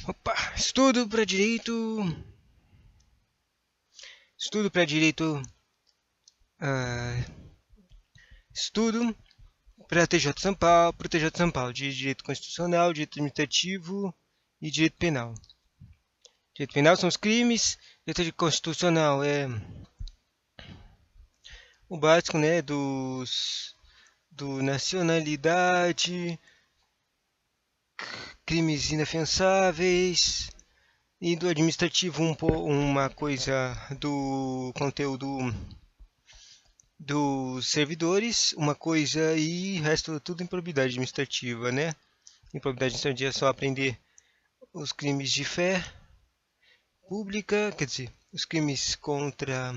Opa, estudo para direito. Estudo para direito. ah, Estudo para TJ de São Paulo, para o TJ de São Paulo, de direito constitucional, direito administrativo e direito penal. Direito penal são os crimes, direito constitucional é o básico, né, do nacionalidade, crimes inafiançáveis, e do administrativo uma coisa do conteúdo dos servidores, uma coisa e o resto tudo improbidade administrativa, né? Improbidade administrativa é só aprender os crimes de fé pública, quer dizer, os crimes contra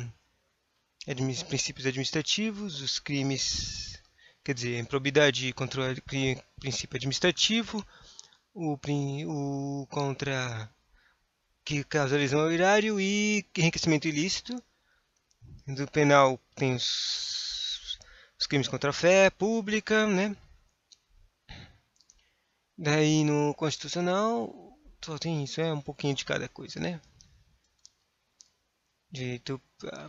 princípios administrativos, os crimes, quer dizer, improbidade contra o princípio administrativo, o contra que causa lesão ao erário e enriquecimento ilícito. Do penal tem os crimes contra a fé pública, né? Daí no constitucional só tem isso, é um pouquinho de cada coisa, né? Direito,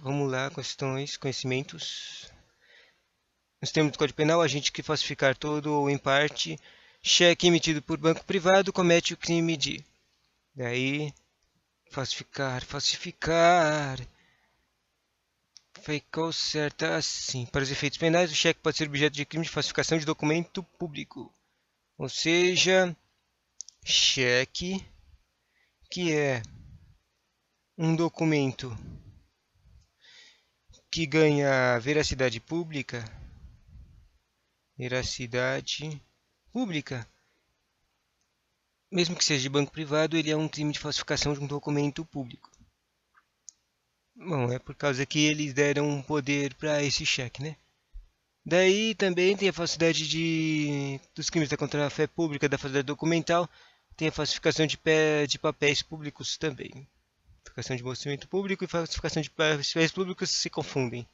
vamos lá, questões, conhecimentos. Nos termos do Código Penal, agente que falsificar todo ou em parte cheque emitido por banco privado comete o crime de. Daí, falsificar. Ficou certo assim. Para os efeitos penais, o cheque pode ser objeto de crime de falsificação de documento público. Ou seja, cheque, que é um documento que ganha veracidade pública, mesmo que seja de banco privado, ele é um crime de falsificação de um documento público. Bom, é por causa que eles deram um poder para esse cheque, né? Daí também tem a falsidade dos crimes da contra-fé pública, da falsidade documental, tem a falsificação de papéis públicos também. Falsificação de documento público e falsificação de papéis públicos se confundem.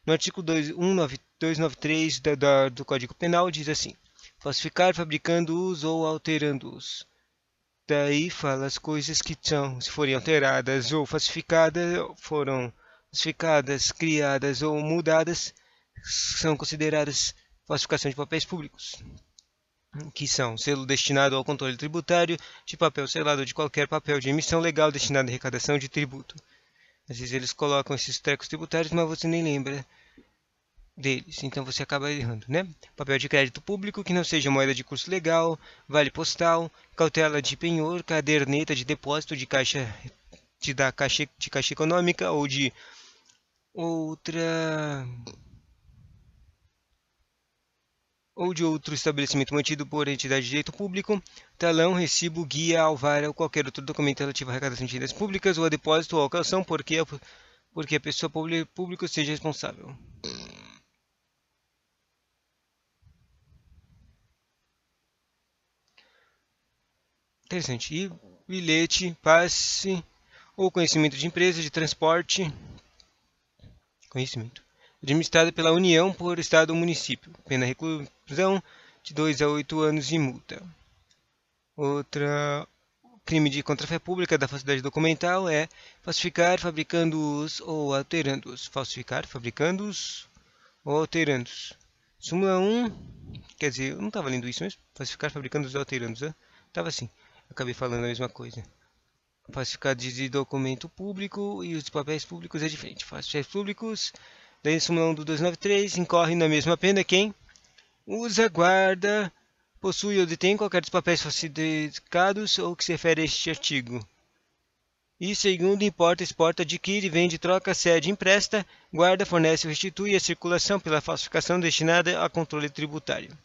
No artigo 293 do Código Penal diz assim: falsificar fabricando-os ou alterando-os. Daí fala as coisas que são, se forem alteradas ou foram falsificadas, criadas ou mudadas, são consideradas falsificação de papéis públicos, que são selo destinado ao controle tributário, de papel selado de qualquer papel de emissão legal destinado à arrecadação de tributo. Às vezes eles colocam esses trecos tributários, mas você nem lembra deles, então você acaba errando, né? Papel de crédito público que não seja moeda de curso legal, vale postal, cautela de penhor, caderneta de depósito de caixa de caixa econômica ou de outra ou de outro estabelecimento mantido por entidade de direito público, talão, recibo, guia, alvará ou qualquer outro documento relativo à arrecadação de dívidas públicas ou a depósito ou calção, porque a pessoa pública seja responsável. Interessante. E bilhete, passe ou conhecimento de empresa de transporte. Conhecimento. Administrada pela União por Estado ou município. Pena reclusão de 2 a 8 anos e multa. Outra crime de contrafé pública da falsidade documental é falsificar fabricando-os ou alterando-os. Falsificar fabricando-os ou alterando-os. Súmula 1, quer dizer, eu não estava lendo isso mesmo? Falsificar fabricando-os ou alterando-os, né? Estava assim, acabei falando a mesma coisa. Falsificar de documento público e os papéis públicos é diferente. Papéis públicos, daí súmula 1 do 293, incorre na mesma pena quem usa, guarda, possui ou detém qualquer dos papéis falsificados ou que se refere a este artigo. E segundo, importa, exporta, adquire, vende, troca, cede, empresta, guarda, fornece ou restitui a circulação pela falsificação destinada a controle tributário.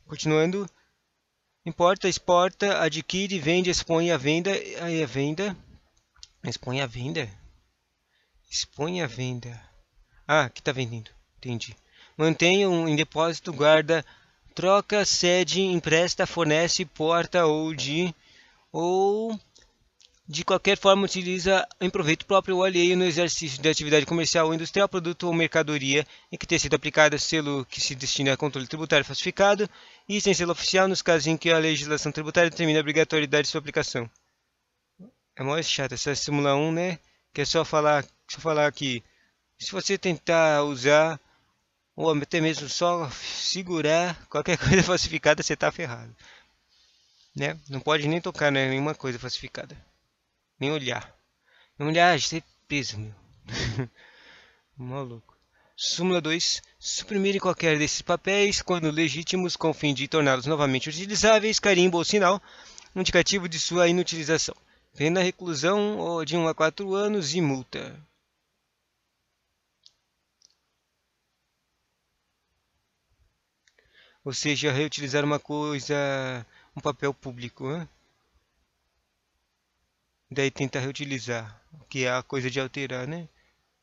Continuando, importa, exporta, adquire, vende, expõe à venda, expõe à venda? Expõe à venda. Ah, que está vendendo, entendi. Mantenha em depósito, guarda, troca, cede, empresta, fornece, porta ou de qualquer forma utiliza em proveito próprio ou alheio no exercício de atividade comercial ou industrial, produto ou mercadoria em que tenha sido aplicado selo que se destina a controle tributário falsificado e sem selo oficial nos casos em que a legislação tributária determina a obrigatoriedade de sua aplicação. É mó chato essa Simula 1, né? Que é só falar que se você tentar usar ou até mesmo só segurar qualquer coisa falsificada, você tá ferrado, né? Não pode nem tocar, né, nenhuma coisa falsificada, nem olhar. Nem olhar, você é preso, meu. Maluco. Súmula 2. Suprimir qualquer desses papéis quando legítimos com o fim de torná-los novamente utilizáveis, carimbo ou sinal indicativo de sua inutilização. Pena reclusão de 1 a 4 anos e multa. Ou seja, reutilizar uma coisa, um papel público, né? Daí tenta reutilizar, que é a coisa de alterar, né?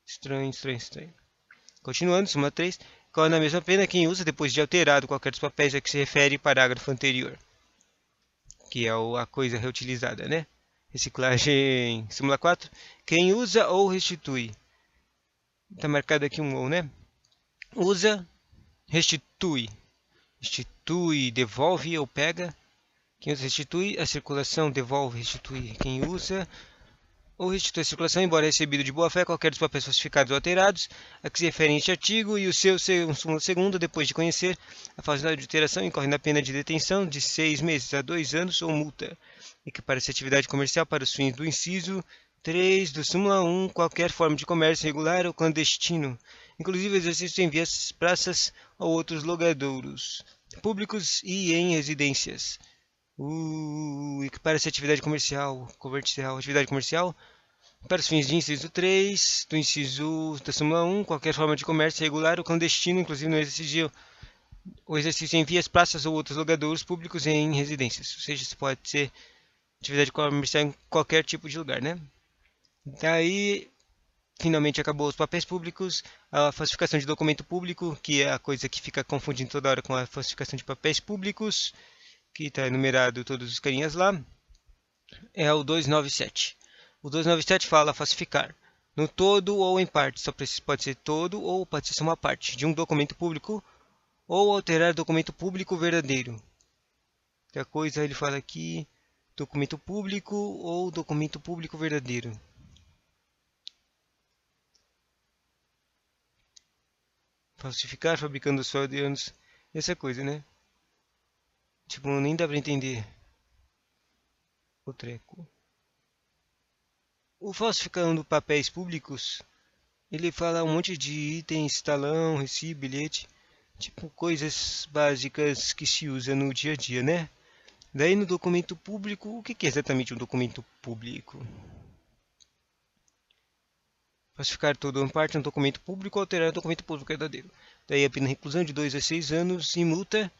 Estranho, estranho, estranho. Continuando, súmula 3. Qual é a mesma pena quem usa depois de alterado qualquer dos papéis a que se refere parágrafo anterior, que é a coisa reutilizada, né? Reciclagem, súmula 4. Quem usa ou restitui. Está marcado aqui um ou, né? Usa, restitui. Restitui, devolve ou pega. Quem usa restitui, a circulação devolve, restitui. Quem usa ou restitui a circulação, embora recebido de boa fé, qualquer dos papéis falsificados ou alterados a que se refere este artigo e o seu segundo, depois de conhecer a falsidade de alteração, incorre na pena de detenção de 6 meses a 2 anos ou multa. Equipara-se atividade comercial para os fins do inciso 3 do súmula 1, qualquer forma de comércio regular ou clandestino, inclusive exercício em vias, praças ou outros logradouros públicos e em residências. Equipara-se atividade comercial, atividade comercial para os fins de inciso 3 do inciso da súmula 1, qualquer forma de comércio regular ou clandestino, inclusive no exercício, o exercício em vias, praças ou outros logradouros públicos em residências. Ou seja, isso pode ser atividade comercial em qualquer tipo de lugar, né? Daí, finalmente acabou os papéis públicos, a falsificação de documento público, que é a coisa que fica confundindo toda hora com a falsificação de papéis públicos, que está enumerado todos os carinhas lá, é o 297. O 297 fala falsificar no todo ou em parte, só pode ser todo ou pode ser uma parte de um documento público ou alterar documento público verdadeiro. Outra coisa ele fala aqui, documento público ou documento público verdadeiro. Falsificar, fabricando só de anos, essa coisa, né? Tipo, nem dá pra entender o treco. O falsificando papéis públicos, ele fala um monte de itens, talão, recibo, bilhete, tipo coisas básicas que se usa no dia a dia, né? Daí no documento público, o que é exatamente um documento público? Falsificar todo ou parte de um documento público ou alterar um documento público verdadeiro. Daí a pena reclusão de 2 a 6 anos e multa.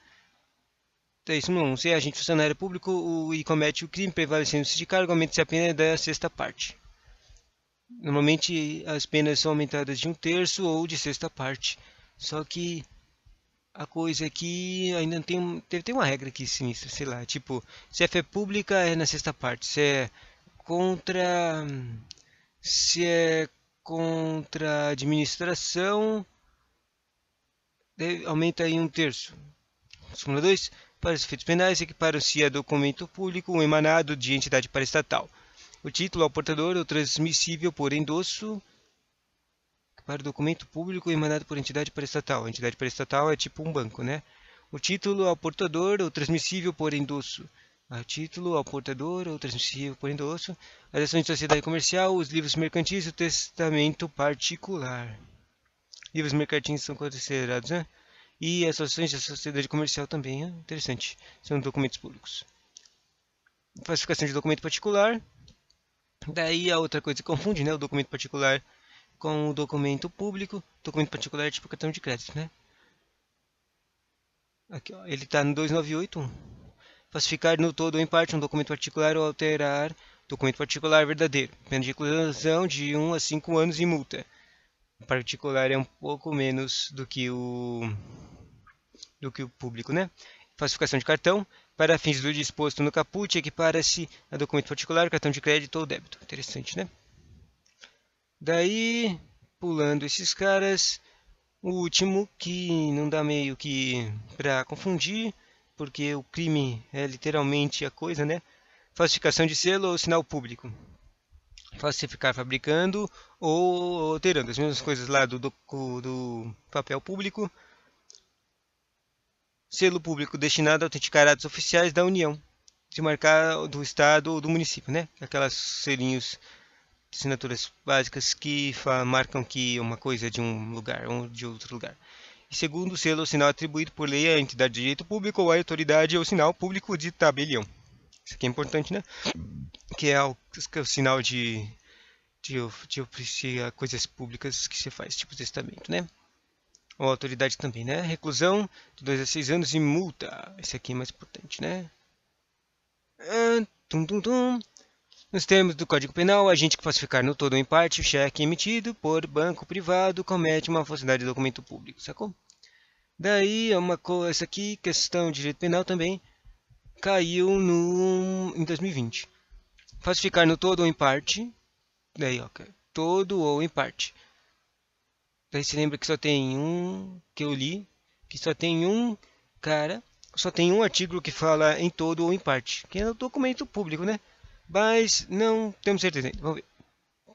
Daí, isso não, se é agente funcionário público e comete o crime prevalecendo-se de cargo, aumenta-se a pena da sexta parte. Normalmente as penas são aumentadas de 1/3 ou de sexta parte. Só que a coisa aqui ainda tem uma regra aqui sinistra, sei lá. Tipo, se é fé pública é na sexta parte. Contra. Se é contra a administração, aumenta em 1/3. Súmula 2. Para os efeitos penais, equipara-se a documento público um emanado de entidade paraestatal. O título ao portador ou transmissível por endosso para o documento público emanado por entidade paraestatal. A entidade paraestatal é tipo um banco, né? O título ao portador ou transmissível por endosso. A título ao portador ou transmissível por endosso. As ações de sociedade comercial, os livros mercantis e o testamento particular. Livros mercantis são considerados, né? E as ações da sociedade comercial também, é interessante. São documentos públicos. Falsificação de documento particular. Daí a outra coisa que confunde, né? O documento particular com o documento público. Documento particular é tipo cartão de crédito, né? Aqui, ó, ele está no 298. Falsificar no todo ou em parte um documento particular ou alterar documento particular verdadeiro. Pena de reclusão de 1 a 5 anos e multa. O particular é um pouco menos do que o público, né? Falsificação de cartão. Para fins do disposto no caput, equipara-se a documento particular, cartão de crédito ou débito. Interessante, né? Daí, pulando esses caras, o último que não dá meio que para confundir, porque o crime é literalmente a coisa, né? Falsificação de selo ou sinal público. Falsificar fabricando ou alterando as mesmas coisas lá do papel público. Selo público destinado a autenticar atos oficiais da União, de marcar do Estado ou do município, né? Aquelas selinhos de assinaturas básicas que marcam que uma coisa é de um lugar ou de outro lugar. E segundo, selo ou sinal atribuído por lei à entidade de direito público ou à autoridade ou sinal público de tabelião. Isso aqui é importante, né? Que é o sinal de oficiar coisas públicas que você faz, tipo testamento, né? Ou autoridade também, né? Reclusão de 2 a 6 anos e multa. Esse aqui é mais importante, né? Tum, tum, tum. Nos termos do Código Penal, o agente que falsificar no todo ou em parte o cheque emitido por banco privado comete uma falsidade de documento público, sacou? Daí, uma coisa aqui, questão de direito penal também, caiu em 2020. Falsificar no todo ou em parte, daí, ó, todo ou em parte. Daí se lembra que só tem um, que eu li, que só tem um cara, só tem um artigo que fala em todo ou em parte, que é o documento público, né? Mas não temos certeza ainda. Vamos ver.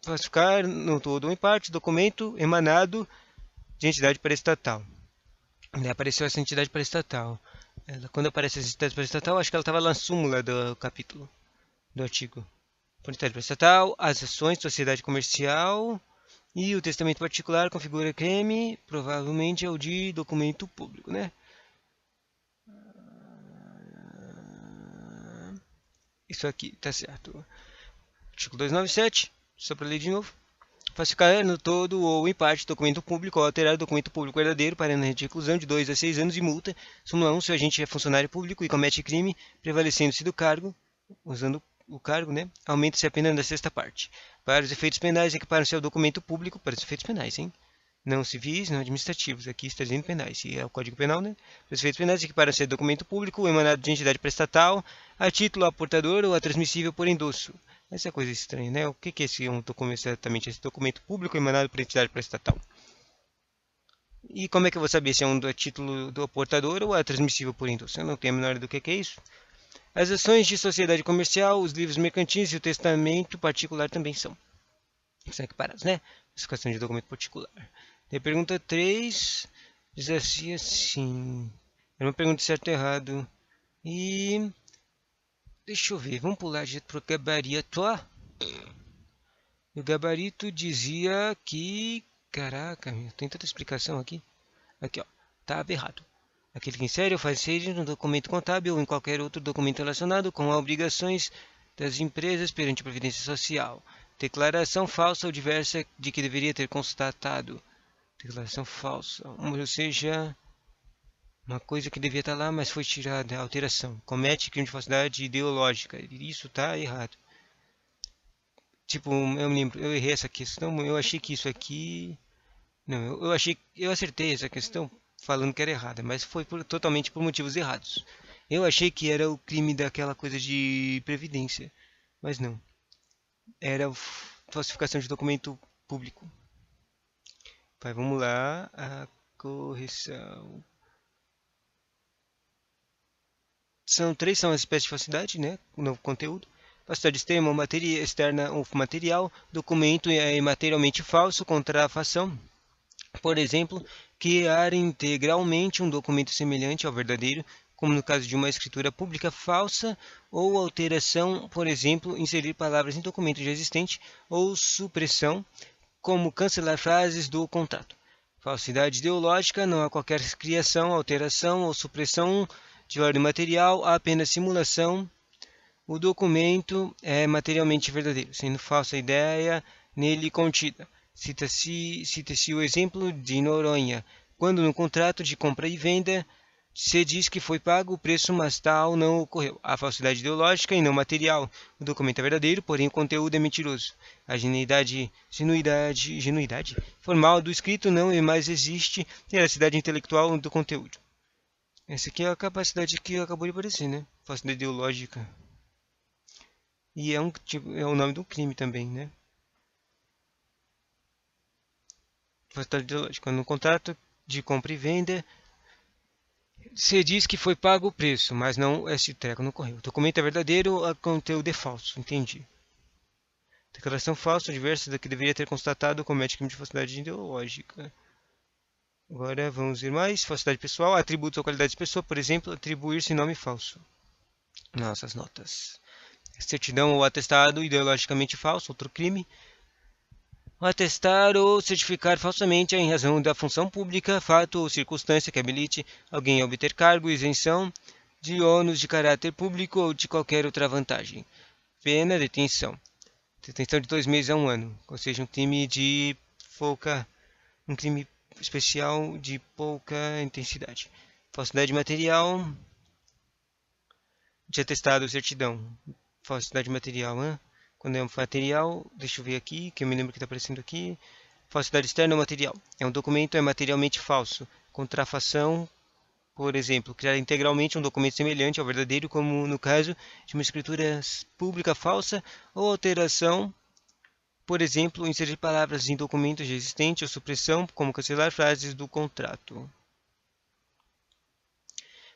Falsificar no todo ou em parte documento emanado de entidade paraestatal. Apareceu essa entidade paraestatal. Quando aparece essa entidade paraestatal, acho que ela estava lá na súmula do capítulo, do artigo. Por entidade paraestatal, as ações de sociedade comercial e o testamento particular configura crime, provavelmente é o de documento público, né? Isso aqui, tá certo. Artigo 297, só para ler de novo. Falsificar no todo ou em parte documento público ou alterar documento público verdadeiro para a reclusão de 2 a 6 anos e multa. Súmula 1, se o agente é funcionário público e comete crime, prevalecendo-se do cargo, usando o cargo, né? Aumenta-se a pena na sexta parte. Para os efeitos penais, equiparam-se ao documento público para os efeitos penais, hein? Não civis, não administrativos. Aqui está dizendo penais. E é o Código Penal, né? Para os efeitos penais, equiparam-se a documento público emanado de entidade prestatal, a título a portador ou a transmissível por endosso. Essa é coisa estranha, né? O que é esse documento exatamente? Esse documento público emanado por entidade prestatal. E como é que eu vou saber se é um título do portador ou é transmissível por endosso? Eu não tenho a menor ideia do que é isso. As ações de sociedade comercial, os livros mercantis e o testamento particular também são equiparados, né? Classificação de documento particular. E pergunta 3 diz assim. Era uma pergunta certo ou errado. E deixa eu ver, vamos pular direto para o gabarito. O gabarito dizia que... Caraca, tem tanta explicação aqui. Aqui, ó. Estava errado. Aquele que insere ou faz inserir no documento contábil ou em qualquer outro documento relacionado com obrigações das empresas perante a Previdência Social. Declaração falsa ou diversa de que deveria ter constatado. Declaração falsa. Ou seja, uma coisa que devia estar lá, mas foi tirada. Alteração. Comete crime de falsidade ideológica. Isso está errado. Tipo, eu me lembro, eu errei essa questão, eu achei que isso aqui... Não, eu acertei essa questão falando que era errada, mas foi totalmente por motivos errados. Eu achei que era o crime daquela coisa de previdência, mas não. Era falsificação de documento público. Vai, vamos lá, a correção. São as espécies de falsidade, né? O novo conteúdo. Falsidade extrema ou matéria externa ou material, documento é materialmente falso, contrafação. Por exemplo, criar integralmente um documento semelhante ao verdadeiro, como no caso de uma escritura pública falsa, ou alteração, por exemplo, inserir palavras em documento já existente, ou supressão, como cancelar frases do contrato. Falsidade ideológica, não há qualquer criação, alteração ou supressão de ordem material, há apenas simulação. O documento é materialmente verdadeiro, sendo falsa a ideia nele contida. Cita-se o exemplo de Noronha, quando no contrato de compra e venda se diz que foi pago o preço, mas tal não ocorreu. A falsidade ideológica e não material. O documento é verdadeiro, porém o conteúdo é mentiroso. A genuidade formal do escrito não mais existe, e a veracidade intelectual do conteúdo. Essa aqui é a capacidade que acabou de aparecer, né? Falsidade ideológica. E é é o nome do crime também, né? Falsidade ideológica. No contrato de compra e venda, você diz que foi pago o preço, mas não esse treco não ocorreu. O documento é verdadeiro, o conteúdo é falso. Entendi. Declaração falsa, diversa da que deveria ter constatado comete crime de falsidade ideológica. Agora vamos ver mais. Falsidade pessoal, atributos ou qualidades de pessoa, por exemplo, atribuir-se nome falso. Nossas notas. Certidão ou atestado ideologicamente falso, outro crime. Atestar ou certificar falsamente em razão da função pública, fato ou circunstância que habilite alguém a obter cargo, isenção de ônus de caráter público ou de qualquer outra vantagem. Pena, detenção. Detenção de 2 meses a 1 ano, ou seja, um crime especial de pouca intensidade. Falsidade material de atestado ou certidão. Falsidade material, hein? Quando é um material, deixa eu ver aqui, que eu me lembro que está aparecendo aqui. Falsidade externa ou material. É um documento é materialmente falso. Contrafação, por exemplo, criar integralmente um documento semelhante ao verdadeiro, como no caso de uma escritura pública falsa, ou alteração, por exemplo, inserir palavras em documentos já existentes ou supressão, como cancelar frases do contrato.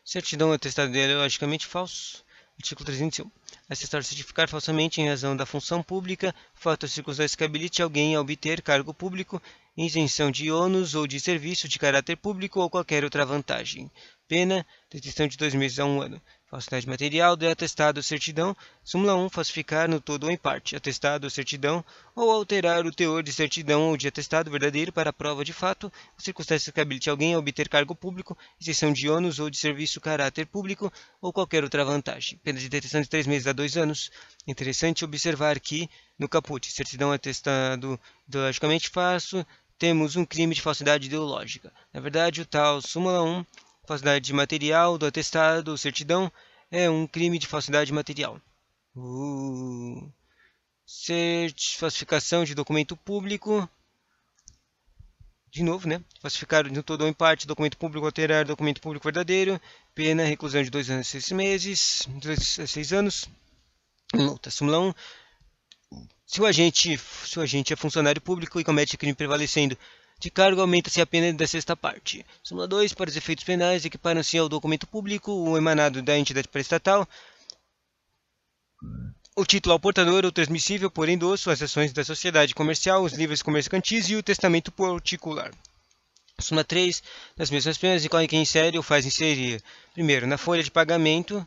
Certidão atestado ideologicamente falso. Artigo 301. Atestar ou certificar falsamente em razão da função pública, fato ou circunstância que habilite alguém a obter cargo público, isenção de ônus ou de serviço de caráter público ou qualquer outra vantagem. Pena, detenção de 2 meses a 1 ano. Falsidade material de atestado ou certidão. Súmula 1. Falsificar no todo ou em parte atestado ou certidão, ou alterar o teor de certidão ou de atestado verdadeiro para prova de fato, ou circunstância que habilite alguém a obter cargo público, isenção de ônus ou de serviço caráter público ou qualquer outra vantagem. Pena de detenção de 3 meses a 2 anos. Interessante observar que, no caput, certidão atestado ideologicamente falso, temos um crime de falsidade ideológica. Na verdade, o tal súmula 1, falsidade material do atestado ou certidão, é um crime de falsidade material. Falsificação de documento público. De novo, né? Falsificar no todo ou em parte documento público, alterar documento público verdadeiro. Pena, reclusão de 2 anos e 6 meses. 2 a 6 anos. Multa, súmula 1. Se o agente é funcionário público e comete crime prevalecendo de cargo, aumenta-se a pena da sexta parte. Súmula 2. Para os efeitos penais, equiparam-se ao documento público ou emanado da entidade prestatal o título ao portador ou transmissível por endosso, as ações da sociedade comercial, os livros comerciantis e o testamento particular. Súmula 3. Das mesmas penas, incorre quem insere ou faz inserir, primeiro, na folha de pagamento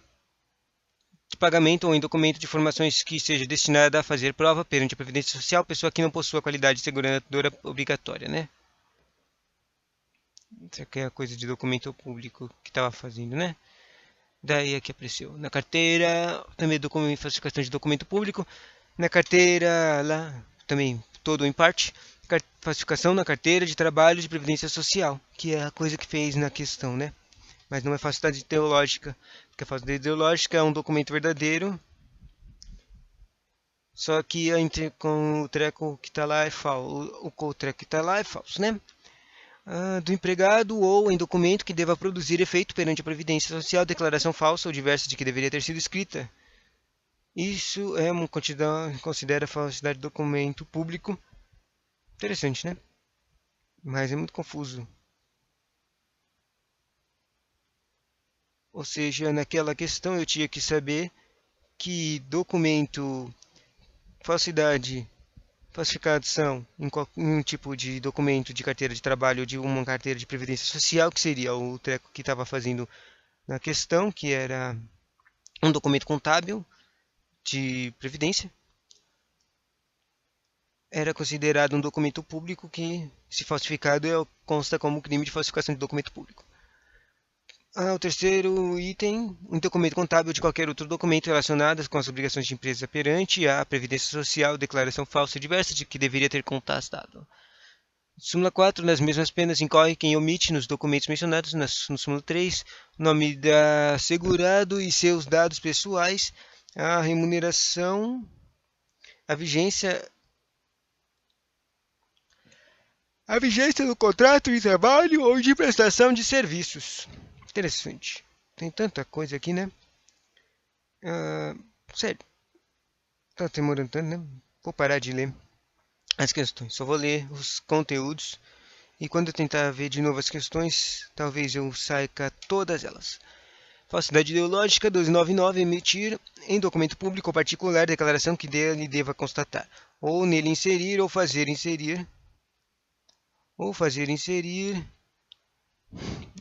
ou em documento de informações que seja destinada a fazer prova perante a Previdência Social, pessoa que não possua qualidade de seguradora obrigatória, né? Isso aqui é a coisa de documento público que estava fazendo, né? Daí aqui apareceu. Na carteira, também falsificação de documento público. Na carteira, lá, também todo ou em parte. Falsificação na carteira de trabalho de previdência social, que é a coisa que fez na questão, né? Mas não é falsidade ideológica, porque a falsidade ideológica é um documento verdadeiro, só que com o treco que está lá é falso. O treco que está lá é falso, né? Do empregado ou em documento que deva produzir efeito perante a Previdência Social, declaração falsa ou diversa de que deveria ter sido escrita. Isso é uma quantidade, considera falsidade de documento público. Interessante, né? Mas é muito confuso. Ou seja, naquela questão eu tinha que saber que documento, falsificação em um tipo de documento de carteira de trabalho ou de uma carteira de previdência social, que seria o treco que estava fazendo na questão, que era um documento contábil de previdência, era considerado um documento público que, se falsificado, consta como crime de falsificação de documento público. O terceiro item, um documento contábil de qualquer outro documento relacionado com as obrigações de empresa perante a Previdência Social, declaração falsa diversa de que deveria ter contestado. Súmula 4. Nas mesmas penas incorre quem omite nos documentos mencionados no súmula 3 o nome da segurado e seus dados pessoais, a remuneração, a vigência do contrato de trabalho ou de prestação de serviços. interessante. Tem tanta coisa aqui, né? Sério, tá demorando tanto, né? Vou parar de ler as questões. Só vou ler os conteúdos. E quando eu tentar ver de novo as questões, talvez eu saiba todas elas. Falsidade ideológica 299 emitir em documento público ou particular declaração que dele deva constatar, ou nele inserir ou fazer inserir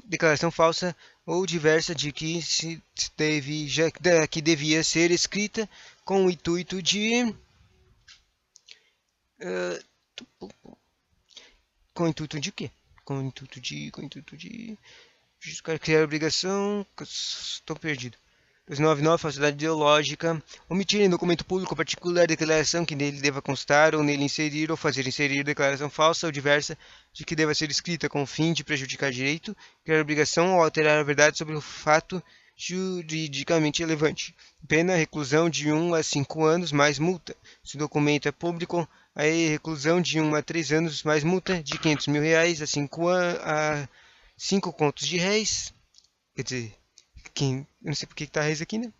declaração falsa ou diversa de que se deve, que devia ser escrita com o intuito de com o intuito de quê? Com o intuito de criar obrigação. Estou perdido. 299, falsidade ideológica. Omitir em documento público ou particular declaração que nele deva constar ou nele inserir ou fazer inserir declaração falsa ou diversa de que deva ser escrita com o fim de prejudicar direito, criar obrigação ou alterar a verdade sobre o fato juridicamente relevante. Pena, reclusão de 1 a 5 anos mais multa. Se o documento é público, aí reclusão de 1 a 3 anos mais multa de R$ 500 mil a 5 contos de réis. Quer dizer, eu não sei porque está réis aqui, né?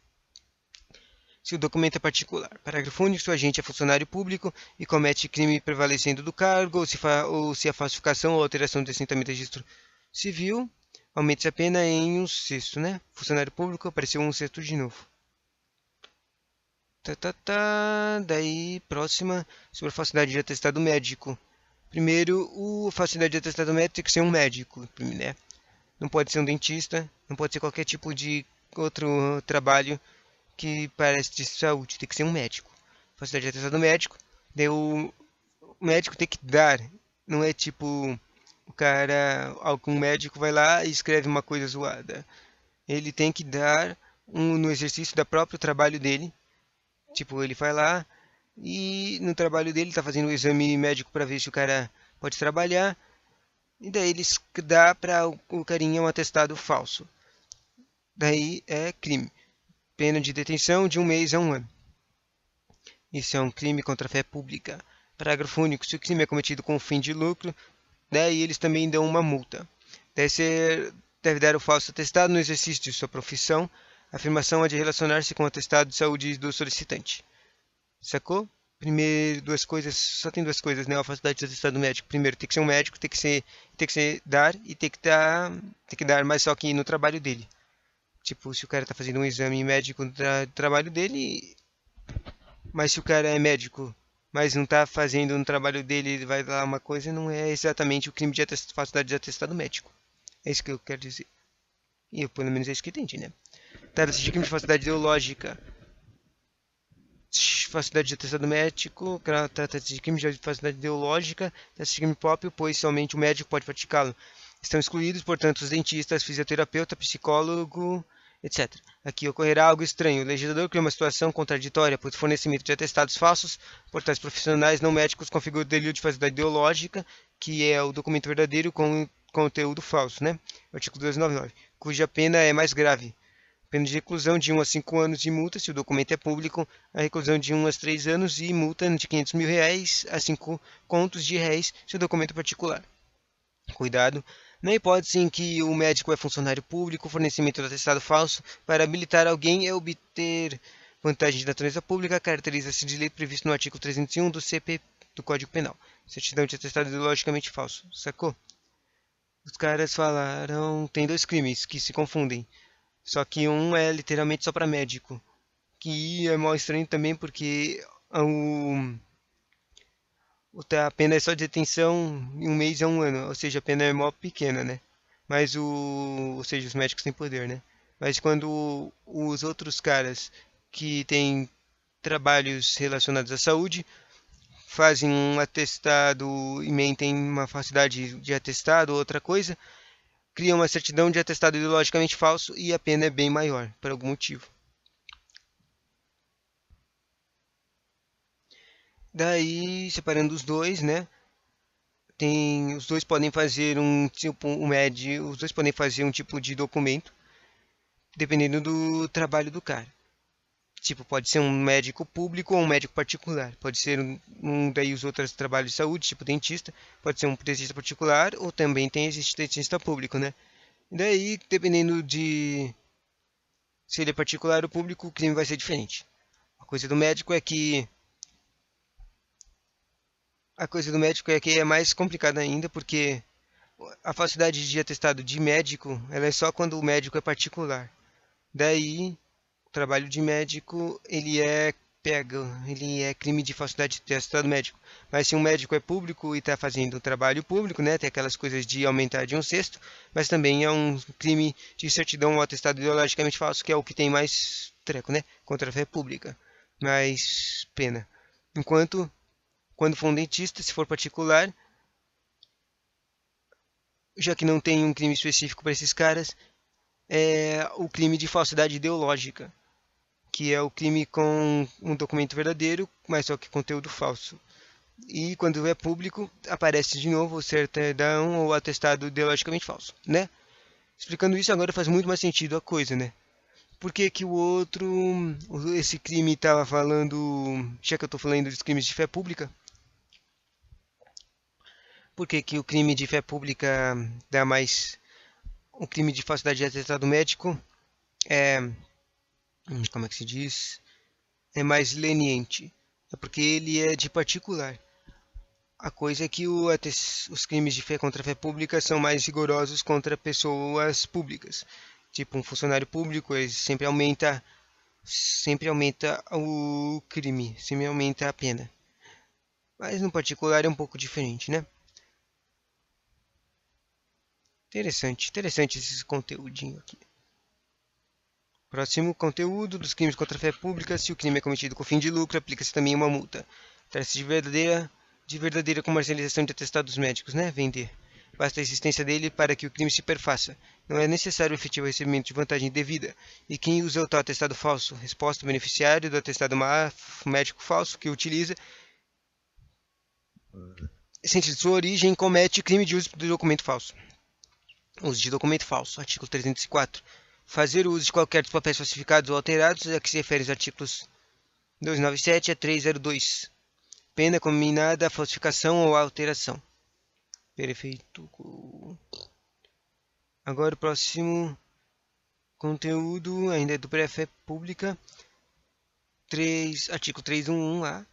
Se o documento é particular. Parágrafo único. Se o agente é funcionário público e comete crime prevalecendo do cargo, ou se a falsificação ou alteração do assentamento de registro civil, aumente-se a pena em 1/6, né? Funcionário público, apareceu 1/6 de novo. Daí, próxima, sobre a falsidade de atestado médico. Primeiro, a falsidade de atestado médico tem que ser um médico, né? Não pode ser um dentista, não pode ser qualquer tipo de outro trabalho que parece de saúde, tem que ser um médico. Falsidade de atestado médico, o médico tem que dar, não é tipo o cara, algum médico vai lá e escreve uma coisa zoada. Ele tem que dar no exercício do próprio trabalho dele. Tipo, ele vai lá e no trabalho dele está fazendo um exame médico para ver se o cara pode trabalhar. E daí ele dá para o carinha um atestado falso. Daí é crime. Pena de detenção de 1 mês a 1 ano. Isso é um crime contra a fé pública. Parágrafo único. Se o crime é cometido com fim de lucro, daí eles também dão uma multa. Deve dar o falso atestado no exercício de sua profissão. A afirmação é de relacionar-se com o atestado de saúde do solicitante. Sacou? Primeiro, duas coisas, só tem duas coisas, né? A falsidade de atestado médico. Primeiro, tem que ser um médico, tem que ser dar e tem que dar, mas só que no trabalho dele. Tipo, se o cara tá fazendo um exame médico no trabalho dele, mas se o cara é médico, mas não tá fazendo no trabalho dele, ele vai dar uma coisa, não é exatamente o crime de falsidade de atestado médico. É isso que eu quero dizer. E eu, pelo menos é isso que entendi, né? Trata-se de crime de falsidade ideológica. Falsidade de atestado médico, trata-se de crime de falsidade ideológica, trata-se de crime próprio, pois somente o médico pode praticá-lo. Estão excluídos, portanto, os dentistas, fisioterapeuta, psicólogo, etc. Aqui ocorrerá algo estranho. O legislador criou uma situação contraditória, pois o fornecimento de atestados falsos por tais profissionais não médicos configura o delito de falsidade ideológica, que é o documento verdadeiro com conteúdo falso, né? Artigo 299, cuja pena é mais grave. Pena de reclusão de 1 a 5 anos e multa, se o documento é público, a reclusão de 1 a 3 anos e multa de R$ 500 mil a 5 contos de réis, se o documento é particular. Cuidado, na hipótese em que o médico é funcionário público, o fornecimento do atestado falso para habilitar alguém é obter vantagem de natureza pública, caracteriza-se de direito previsto no artigo 301 do CP do Código Penal. Certidão de atestado ideologicamente falso, sacou? Os caras falaram, tem dois crimes que se confundem. Só que um é literalmente só para médico. Que é mal estranho também porque a pena é só de detenção em 1 mês a 1 ano. Ou seja, a pena é mó pequena, né? Mas ou seja, os médicos têm poder, né? Mas quando os outros caras que têm trabalhos relacionados à saúde fazem um atestado e mentem uma falsidade de atestado ou outra coisa, cria uma certidão de atestado ideologicamente falso e a pena é bem maior, por algum motivo. Daí, separando os dois, né? Os dois podem fazer os dois podem fazer um tipo de documento, dependendo do trabalho do cara. Tipo, pode ser um médico público ou um médico particular. Pode ser daí os outros trabalhos de saúde, tipo dentista. Pode ser um dentista particular ou também existe dentista público, né? E daí, dependendo de se ele é particular ou público, o crime vai ser diferente. A coisa do médico é que a coisa do médico é que é mais complicada ainda, porque a falsidade de atestado de médico, ela é só quando o médico é particular. Daí, o trabalho de médico, ele é crime de falsidade de atestado médico. Mas se um médico é público e está fazendo um trabalho público, né, tem aquelas coisas de aumentar de um sexto, mas também é um crime de certidão ou atestado ideologicamente falso, que é o que tem mais treco, né, contra a fé pública. Mais pena. Enquanto, quando for um dentista, se for particular, já que não tem um crime específico para esses caras, é o crime de falsidade ideológica, que é o crime com um documento verdadeiro, mas só que conteúdo falso. E quando é público, aparece de novo o certidão ou atestado ideologicamente falso, né? Explicando isso agora faz muito mais sentido a coisa, né? Por que que o outro, esse crime estava falando, já que eu estou falando dos crimes de fé pública, por que que o crime de fé pública dá mais, o crime de falsidade de atestado médico é, como é que se diz? É mais leniente. É porque ele é de particular. A coisa é que os crimes de fé contra a fé pública são mais rigorosos contra pessoas públicas. Tipo, um funcionário público, ele sempre aumenta o crime, sempre aumenta a pena. Mas no particular é um pouco diferente, né? Interessante, interessante esse conteúdinho aqui. Próximo conteúdo dos crimes contra a fé pública. Se o crime é cometido com fim de lucro, aplica-se também uma multa. Trata-se de verdadeira comercialização de atestados médicos, né? Vender. Basta a existência dele para que o crime se perfaça. Não é necessário o efetivo recebimento de vantagem devida. E quem usa o tal atestado falso? Resposta: o beneficiário do atestado médico falso que utiliza, ciente de sua origem, comete crime de uso de documento falso. Uso de documento falso. Artigo 304. Fazer uso de qualquer dos papéis falsificados ou alterados, a que se refere os artigos 297 a 302. Pena combinada a falsificação ou alteração. Perfeito. Agora o próximo conteúdo ainda é do pré-fé pública. Artigo 311A.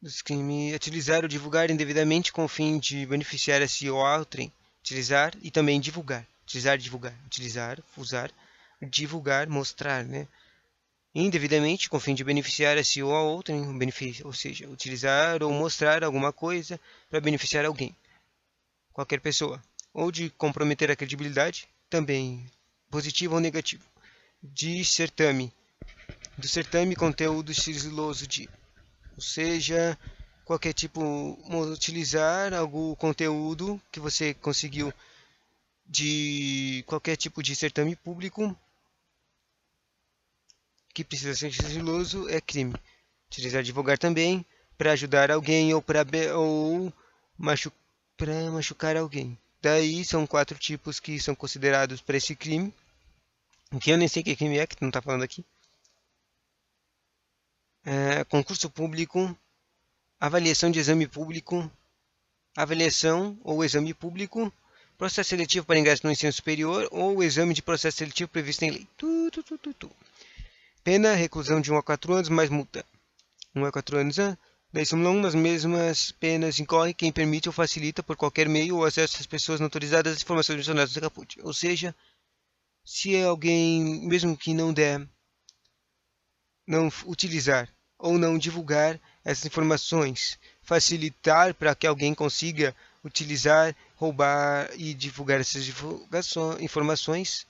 Dos crimes utilizar ou divulgar indevidamente com o fim de beneficiar a si ou a outrem. Utilizar e também divulgar. Utilizar, divulgar. Utilizar, usar, divulgar, mostrar, né? Indevidamente com o fim de beneficiar a si ou a outrem, ou seja, utilizar ou mostrar alguma coisa para beneficiar alguém, qualquer pessoa, ou de comprometer a credibilidade, também positivo ou negativo, de certame, do certame conteúdo sigiloso de, ou seja, qualquer tipo, utilizar algum conteúdo que você conseguiu de qualquer tipo de certame público que precisa ser sigiloso é crime. Utilizar divulgar também para ajudar alguém ou para ou machu machucar alguém. Daí são quatro tipos que são considerados para esse crime. Que eu nem sei que crime é que tu não está falando aqui. Concurso público, avaliação de exame público, avaliação ou exame público, processo seletivo para ingresso no ensino superior ou exame de processo seletivo previsto em lei. Pena, reclusão de 1 a 4 anos mais multa. 1 a 4 anos, daí são as mesmas penas incorre quem permite ou facilita por qualquer meio o acesso às pessoas não autorizadas às informações mencionadas no caput. Ou seja, se alguém, mesmo que não der, não utilizar ou não divulgar essas informações, facilitar para que alguém consiga utilizar, roubar e divulgar essas informações,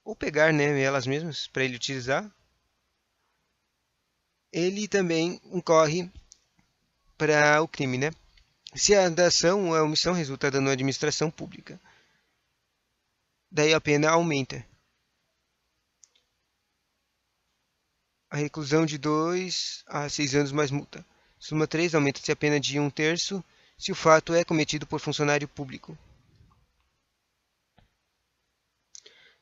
ou pegar, né, elas mesmas para ele utilizar, ele também incorre para o crime, né? Se a ação ou a omissão resulta da administração pública, daí a pena aumenta. A reclusão de 2 a 6 anos mais multa. Suma 3, aumenta-se a pena de 1/3 se o fato é cometido por funcionário público.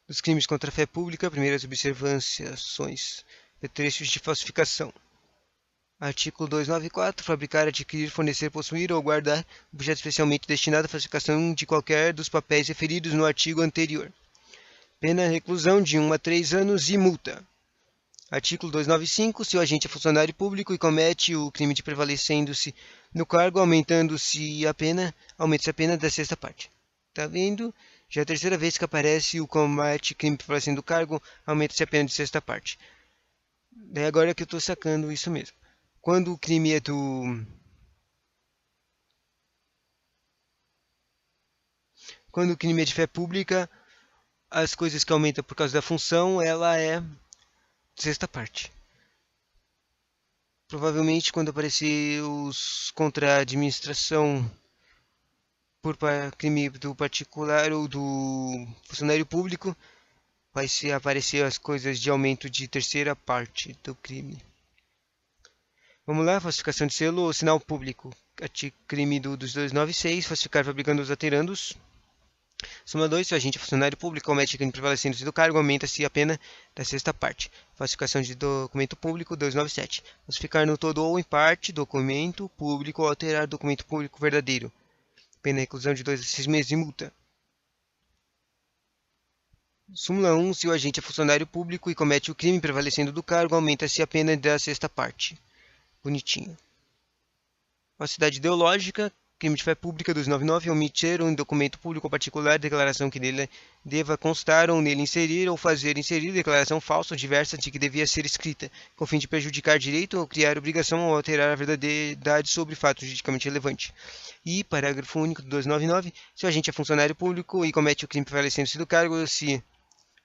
Dos crimes contra a fé pública, primeiras observações, trechos de falsificação. Artigo 294. Fabricar, adquirir, fornecer, possuir ou guardar objeto especialmente destinado à falsificação de qualquer dos papéis referidos no artigo anterior. Pena reclusão de 1 a 3 anos e multa. Artigo 295. Se o agente é funcionário público e comete o crime de prevalecendo-se no cargo, aumentando-se a pena, aumenta-se a pena da sexta parte. Tá vendo? Já é a terceira vez que aparece o combate crime prevalecendo do cargo, aumenta-se a pena de sexta parte. Daí agora que eu tô sacando isso mesmo. Quando o crime é do... Quando o crime é de fé pública, as coisas que aumentam por causa da função, ela é sexta parte. Provavelmente quando aparecer os contra a administração por crime do particular ou do funcionário público, vai aparecer as coisas de aumento de terceira parte do crime. Vamos lá, falsificação de selo ou sinal público. Crime dos 296, falsificar fabricando os alterandos. Súmula 2, se o agente funcionário público comete crime prevalecendo-se do cargo, aumenta-se a pena da sexta parte. Falsificação de documento público 297. Falsificar no todo ou em parte documento público ou alterar documento público verdadeiro. Pena reclusão de 2 a 6 meses e multa. Súmula 1. Se o agente é funcionário público e comete o crime prevalecendo do cargo, aumenta-se a pena da sexta parte. Bonitinho. Falsidade ideológica. Crime de fé pública 299. Omitir um documento público ou particular, declaração que nele deva constar ou nele inserir ou fazer inserir declaração falsa ou diversa de que devia ser escrita, com o fim de prejudicar direito ou criar obrigação ou alterar a verdade sobre fato juridicamente relevante. E, parágrafo único do 299. Se o agente é funcionário público e comete o crime prevalecendo-se do cargo, se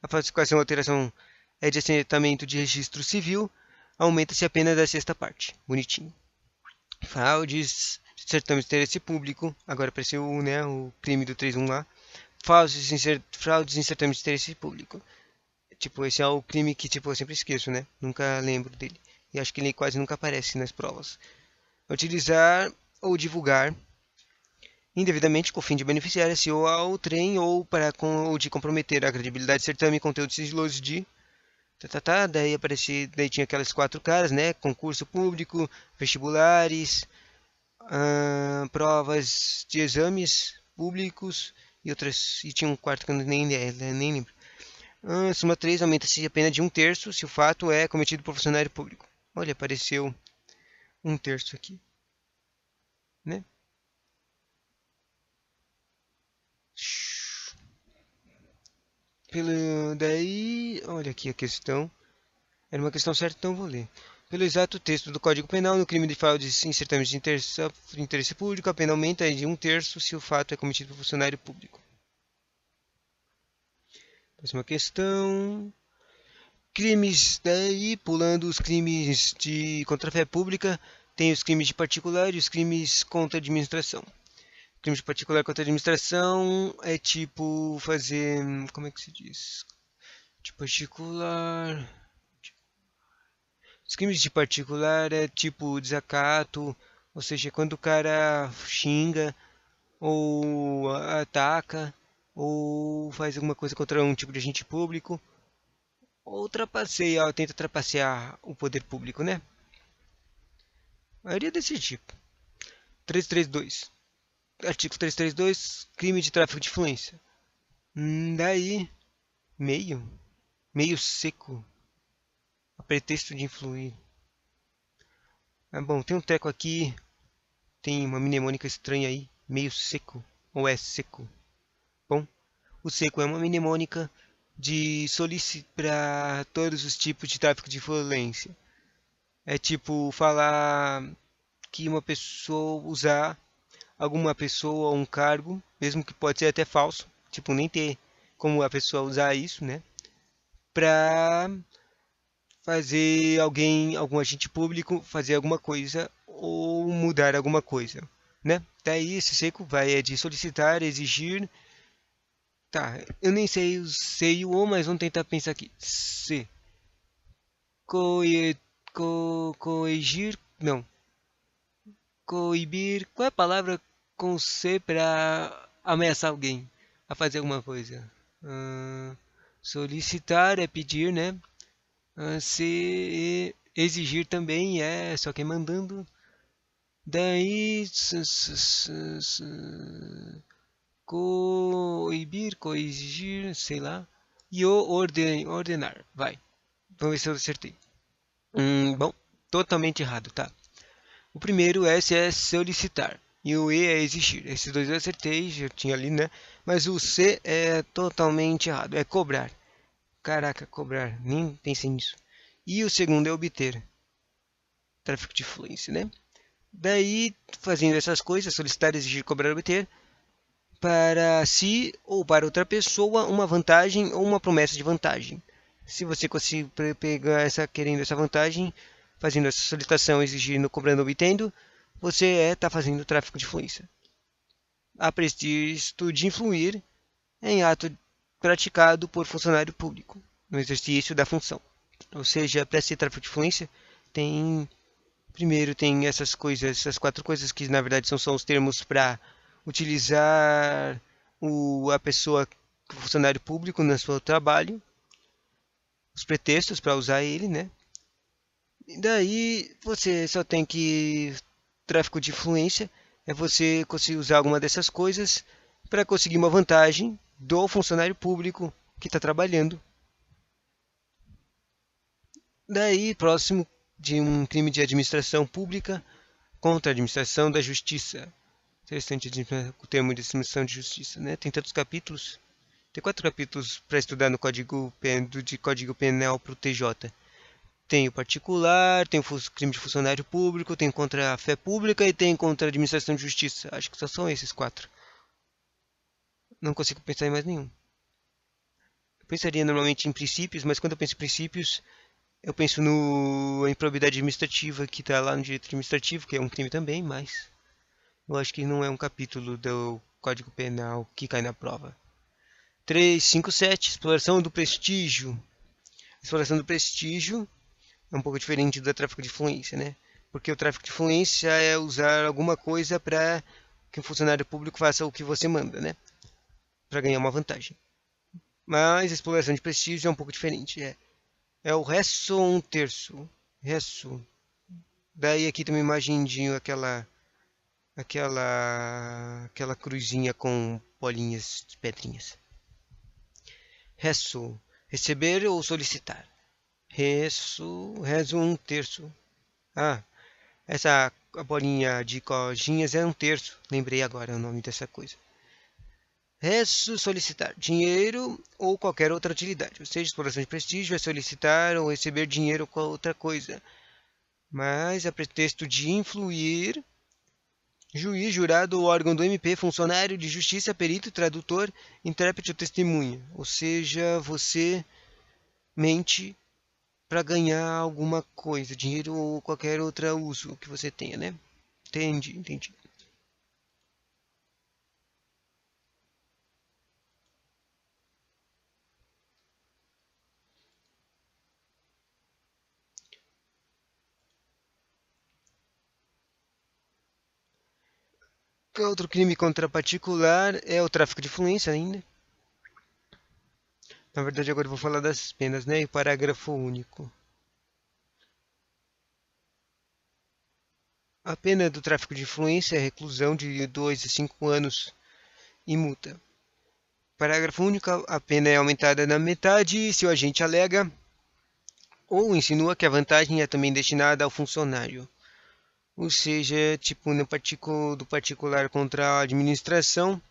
a falsificação ou alteração é de assentamento de registro civil, aumenta-se a pena da sexta parte. Bonitinho. Fraudes, certames de interesse público. Agora apareceu o crime do 3.1 lá. Fraudes em certames de interesse público. Tipo, esse é o crime que eu sempre esqueço, né? Nunca lembro dele. E acho que ele quase nunca aparece nas provas. Utilizar ou divulgar indevidamente com o fim de beneficiar-se ou ao trem ou de comprometer a credibilidade do certame e conteúdo sigiloso de daí aparecia, daí tinha aquelas quatro caras, né? Concurso público, vestibulares, provas de exames públicos e outras, e tinha um quarto que eu nem lembro. Súmula 3, aumenta-se a pena de 1/3 se o fato é cometido por funcionário público. Olha, apareceu 1/3 aqui, né? Daí, olha aqui a questão. Era uma questão certa, então vou ler. Pelo exato texto do Código Penal, no crime de fraude em certames de interesse público, a pena aumenta de 1/3 se o fato é cometido por funcionário público. Próxima questão. Crimes, daí, pulando os crimes de contra a fé pública, tem os crimes de particular e os crimes contra a administração. Crime de particular contra a administração é tipo fazer. Como é que se diz? De particular. Os crimes de particular é tipo desacato, ou seja, quando o cara xinga, ou ataca, ou faz alguma coisa contra um tipo de agente público, ou tenta trapacear o poder público, né? A maioria desse tipo. 332. Artigo 332, crime de tráfico de influência. Daí, meio, meio seco, a pretexto de influir. Bom, tem um teco aqui, tem uma mnemônica estranha aí, meio seco, ou é seco? Bom, o seco é uma mnemônica de para todos os tipos de tráfico de influência. É tipo falar que uma pessoa usar alguma pessoa ou um cargo, mesmo que pode ser até falso, tipo nem ter como a pessoa usar isso, né? Para fazer algum agente público fazer alguma coisa ou mudar alguma coisa, né? Daí esse seco vai de solicitar, exigir. Tá, eu nem sei o O, mas vamos tentar pensar aqui. C. Coigir. Não. Coibir. Qual é a palavra com C para ameaçar alguém a fazer alguma coisa? Solicitar é pedir, né? Se exigir também é só quem mandando. Daí. Coibir, coexigir, sei lá. E o ordenar. Vai. Vamos ver se eu acertei. Bom, totalmente errado, tá? O primeiro S é solicitar. E o E é exigir. Esses dois eu acertei, já tinha ali, né? Mas o C é totalmente errado. É cobrar. Caraca, cobrar. Nem pensei nisso. E o segundo é obter. Tráfico de influência, né? Daí, fazendo essas coisas, solicitar, exigir, cobrar, obter, para si ou para outra pessoa uma vantagem ou uma promessa de vantagem. Se você conseguir pegar querendo essa vantagem, fazendo essa solicitação, exigindo, cobrando, obtendo, você está fazendo tráfico de influência. A pretexto de influir em ato praticado por funcionário público no exercício da função. Ou seja, para ser tráfico de influência, tem primeiro tem essas coisas, essas quatro coisas que na verdade são só os termos para utilizar a pessoa, o funcionário público no seu trabalho, os pretextos para usar ele, né? E daí você só tem que tráfico de influência é você conseguir usar alguma dessas coisas para conseguir uma vantagem do funcionário público que está trabalhando. Daí, próximo de um crime de administração pública contra a administração da justiça. Interessante o termo de administração de justiça, né? Tem tantos capítulos. Tem 4 capítulos para estudar no de Código Penal para o TJ. Tem o particular, tem o crime de funcionário público, tem contra a fé pública e tem contra a administração de justiça. Acho que só são esses 4. Não consigo pensar em mais nenhum. Eu pensaria normalmente em princípios, mas quando eu penso em princípios, eu penso no improbidade administrativa, que está lá no direito administrativo, que é um crime também, mas eu acho que não é um capítulo do Código Penal que cai na prova. 357, exploração do prestígio. Exploração do prestígio é um pouco diferente do tráfico de influência, né? Porque o tráfico de influência é usar alguma coisa para que o funcionário público faça o que você manda, né? Para ganhar uma vantagem. Mas a exploração de prestígio é um pouco diferente. É o resto um terço. Resto. Daí aqui tem uma imagem de aquela cruzinha com bolinhas de pedrinhas. Resto. Receber ou solicitar. Rezo um terço. Ah, essa bolinha de cojinhas é um terço. Lembrei agora o nome dessa coisa. Rezo solicitar dinheiro ou qualquer outra utilidade. Ou seja, exploração de prestígio é solicitar ou receber dinheiro ou outra coisa. Mas a pretexto de influir, juiz, jurado ou órgão do MP, funcionário de justiça, perito, tradutor, intérprete ou testemunha. Ou seja, você mente para ganhar alguma coisa, dinheiro ou qualquer outro uso que você tenha, né? Entendi. Outro crime contra particular é o tráfico de influência ainda. Na verdade, agora eu vou falar das penas, né? E parágrafo único. A pena do tráfico de influência é reclusão de 2 a 5 anos e multa. Parágrafo único. A pena é aumentada na metade se o agente alega ou insinua que a vantagem é também destinada ao funcionário. Ou seja, tipo, no do particular contra a administração,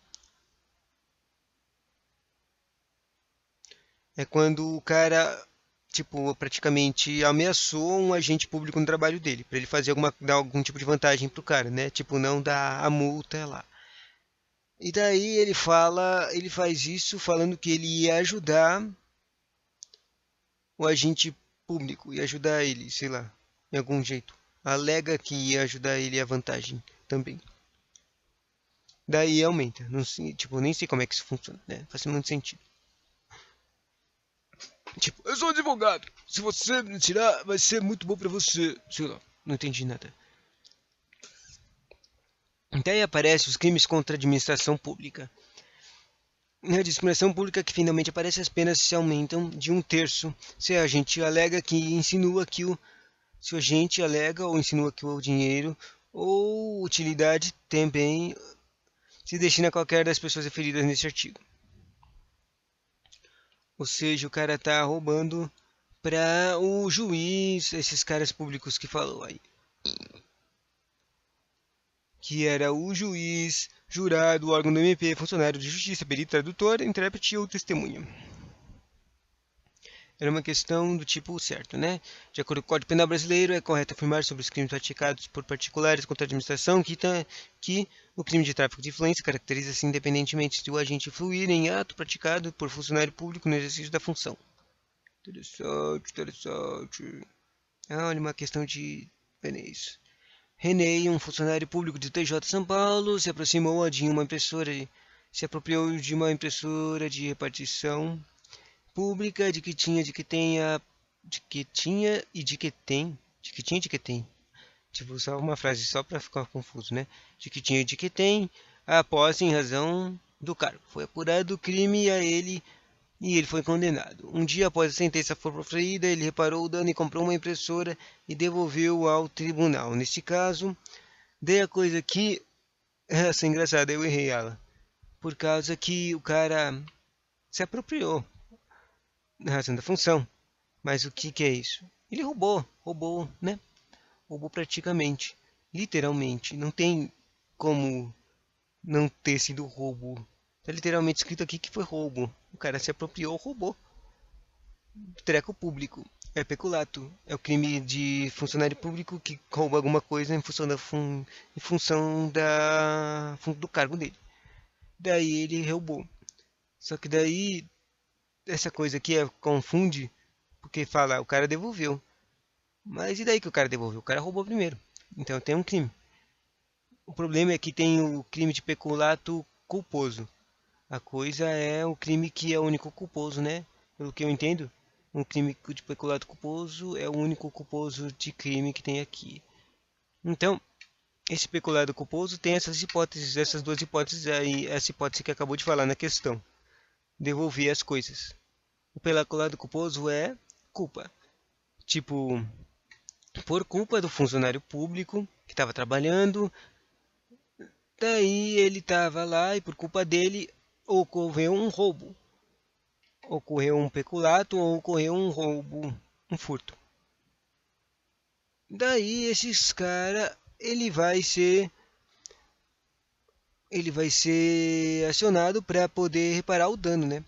é quando o cara, tipo, praticamente ameaçou um agente público no trabalho dele, para ele fazer dar algum tipo de vantagem pro cara, né? Tipo, não dar a multa lá. E daí ele faz isso falando que ele ia ajudar o agente público, ia ajudar ele, sei lá, de algum jeito. Alega que ia ajudar ele a vantagem também. Daí aumenta. Não sei, tipo, nem sei como é que isso funciona, né? Faz muito sentido. Tipo, eu sou advogado. Se você me tirar, vai ser muito bom pra você. Sei lá, não entendi nada. Daí aparece os crimes contra a administração pública. Na discriminação pública que finalmente aparece, as penas se aumentam de 1/3 se a gente alega que insinua que o se o agente alega ou insinua que o dinheiro ou utilidade também se destina a qualquer das pessoas referidas neste artigo. Ou seja, o cara tá roubando para o juiz, esses caras públicos que falou aí. Que era o juiz, jurado, órgão do MP, funcionário de justiça, perito, tradutor, intérprete ou testemunha. Era uma questão do tipo certo, né? De acordo com o Código Penal brasileiro, é correto afirmar sobre os crimes praticados por particulares contra a administração que o crime de tráfico de influência caracteriza-se independentemente de o agente influir em ato praticado por funcionário público no exercício da função. Interessante, interessante. Olha, uma questão de isso. René, um funcionário público de TJ São Paulo, se aproximou de uma impressora, se apropriou de uma impressora de repartição pública de que tinha e de que tem. Tipo, só uma frase só para ficar confuso, né? De que tinha e de que tem, após em razão do cargo. Foi apurado o crime a ele e ele foi condenado. Um dia após a sentença for proferida, ele reparou o dano e comprou uma impressora e devolveu ao tribunal. Neste caso, dei a coisa que essa é engraçada, eu errei ela. Por causa que o cara se apropriou na razão da função. Mas o que é isso? Ele roubou, né? Roubou praticamente, literalmente. Não tem como não ter sido roubo. Tá literalmente escrito aqui que foi roubo. O cara se apropriou, roubou. Treco público. É peculato. É o crime de funcionário público que rouba alguma coisa em função do cargo dele. Daí ele roubou. Só que daí essa coisa aqui confunde porque fala o cara devolveu. Mas e daí que o cara devolveu? O cara roubou primeiro. Então tem um crime. O problema é que tem o crime de peculato culposo. A coisa é o crime que é o único culposo, né? Pelo que eu entendo, um crime de peculato culposo é o único culposo de crime que tem aqui. Então, esse peculato culposo tem essas hipóteses, essas duas hipóteses aí, essa hipótese que acabou de falar na questão. Devolver as coisas. O peculato culposo é culpa. Tipo, por culpa do funcionário público que estava trabalhando, daí ele estava lá e por culpa dele ocorreu um roubo. Ocorreu um peculato ou ocorreu um roubo, um furto. Daí esses cara, ele vai ser acionado para poder reparar o dano, né?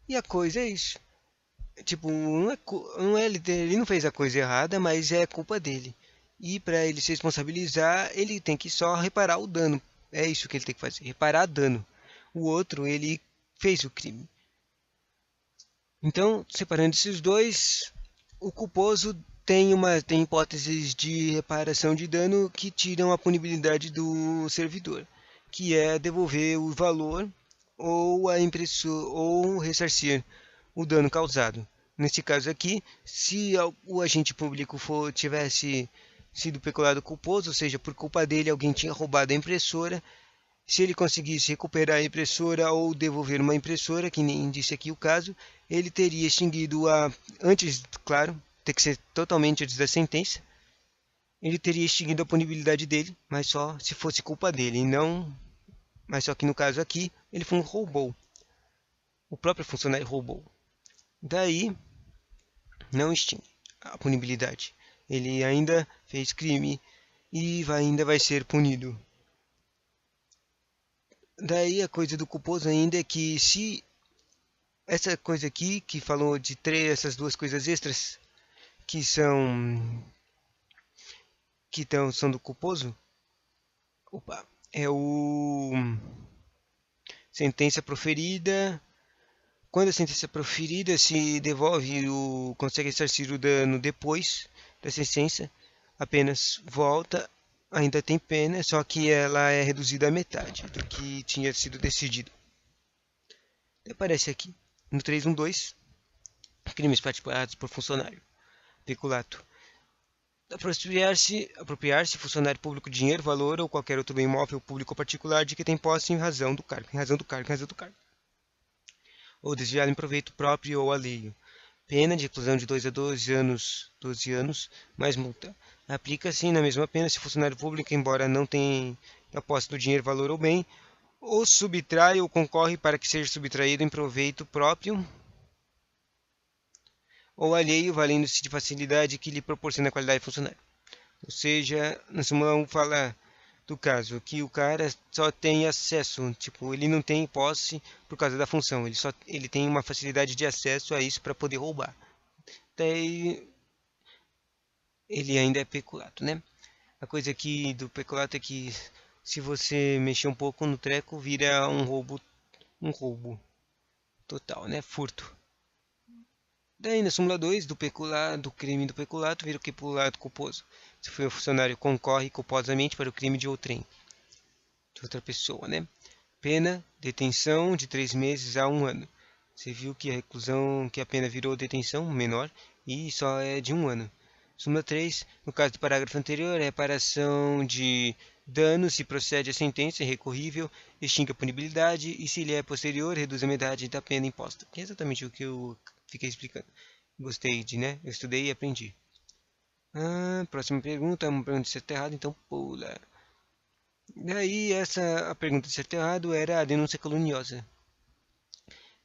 E a coisa é isso. Tipo, não é ele não fez a coisa errada, mas é culpa dele. E para ele se responsabilizar, ele tem que só reparar o dano. É isso que ele tem que fazer, reparar dano. O outro, ele fez o crime. Então, separando esses dois, o culposo tem hipóteses de reparação de dano que tiram a punibilidade do servidor, que é devolver o valor ou a impressora ou ressarcir o dano causado. Nesse caso aqui, se o agente público tivesse sido peculado culposo, ou seja, por culpa dele alguém tinha roubado a impressora, se ele conseguisse recuperar a impressora ou devolver uma impressora, que nem disse aqui o caso, ele teria extinguido antes, claro, tem que ser totalmente antes da sentença, ele teria extinguido a punibilidade dele, mas só se fosse culpa dele, e não, mas só que no caso aqui, ele roubou. O próprio funcionário roubou. Daí, não extingue a punibilidade. Ele ainda fez crime e ainda vai ser punido. Daí a coisa do culposo ainda é que se essa coisa aqui que falou de essas duas coisas extras que são do culposo, opa, é o sentença proferida. Quando a sentença é proferida, se devolve consegue ressarcir o dano depois da sentença, apenas volta, ainda tem pena, só que ela é reduzida à metade do que tinha sido decidido. Aparece aqui no 312, crimes praticados por funcionário, peculato. Apropriar-se funcionário público de dinheiro, valor ou qualquer outro bem imóvel público ou particular de que tem posse em razão do cargo, ou desviá-lo em proveito próprio ou alheio. Pena de reclusão de 2 a 12 anos, mais multa. Aplica-se na mesma pena se o funcionário público, embora não tenha a posse do dinheiro, valor ou bem, ou subtrai ou concorre para que seja subtraído em proveito próprio ou alheio, valendo-se de facilidade que lhe proporciona a qualidade de funcionário. Ou seja, na súmula 1 fala do caso que o cara só tem acesso, tipo, ele não tem posse por causa da função, ele tem uma facilidade de acesso a isso para poder roubar. Daí ele ainda é peculato, né? A coisa aqui do peculato é que se você mexer um pouco no treco, vira um roubo total, né? Furto. Daí na súmula 2 do crime do peculato, vira o peculato culposo. Se foi um funcionário concorre culposamente para o crime de outrem, de outra pessoa, né? Pena, detenção de 3 meses a 1 ano. Você viu que a reclusão, que a pena virou detenção menor e só é de 1 ano. Súmula 3, no caso do parágrafo anterior, é reparação de danos se procede a sentença recorrível, extingue a punibilidade e se lhe é posterior, reduz a metade da pena imposta. Que é exatamente o que eu fiquei explicando. Gostei de, né? Eu estudei e aprendi. Próxima pergunta, uma pergunta de certo e errado, então pula. Daí, a pergunta de certo e errado era a denúncia caluniosa.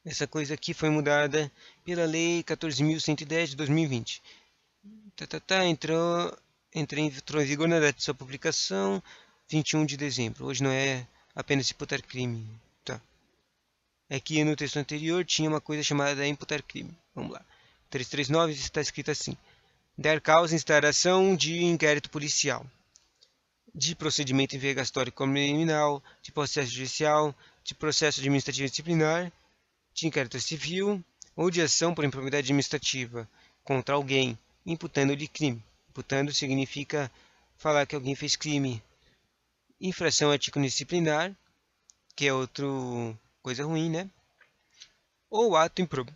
Essa coisa aqui foi mudada pela Lei 14.110 de 2020. Entrou em vigor na data de sua publicação, 21 de dezembro. Hoje não é apenas imputar crime. Tá. É que no texto anterior tinha uma coisa chamada imputar crime. Vamos lá. 339 está escrito assim: dar causa em instauração de inquérito policial, de procedimento investigatório criminal, de processo judicial, de processo administrativo disciplinar, de inquérito civil ou de ação por improbidade administrativa contra alguém, imputando-lhe crime. Imputando significa falar que alguém fez crime. Infração ético-disciplinar, que é outra coisa ruim, né? Ou ato improbo.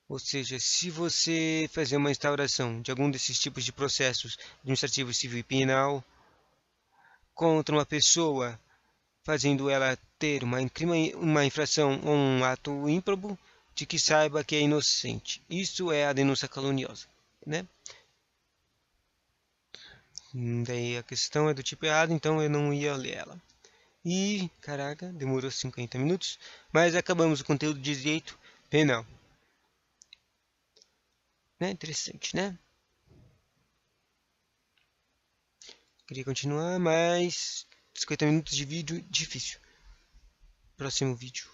Ou seja, se você fazer uma instauração de algum desses tipos de processos administrativo, civil e penal contra uma pessoa, fazendo ela ter uma infração ou um ato ímprobo, de que saiba que é inocente. Isso é a denúncia caluniosa, né? Daí a questão é do tipo errado, então eu não ia ler ela. E, caraca, demorou 50 minutos, mas acabamos o conteúdo de direito penal. Né? Interessante, né? Queria continuar, mas 50 minutos de vídeo difícil. Próximo vídeo.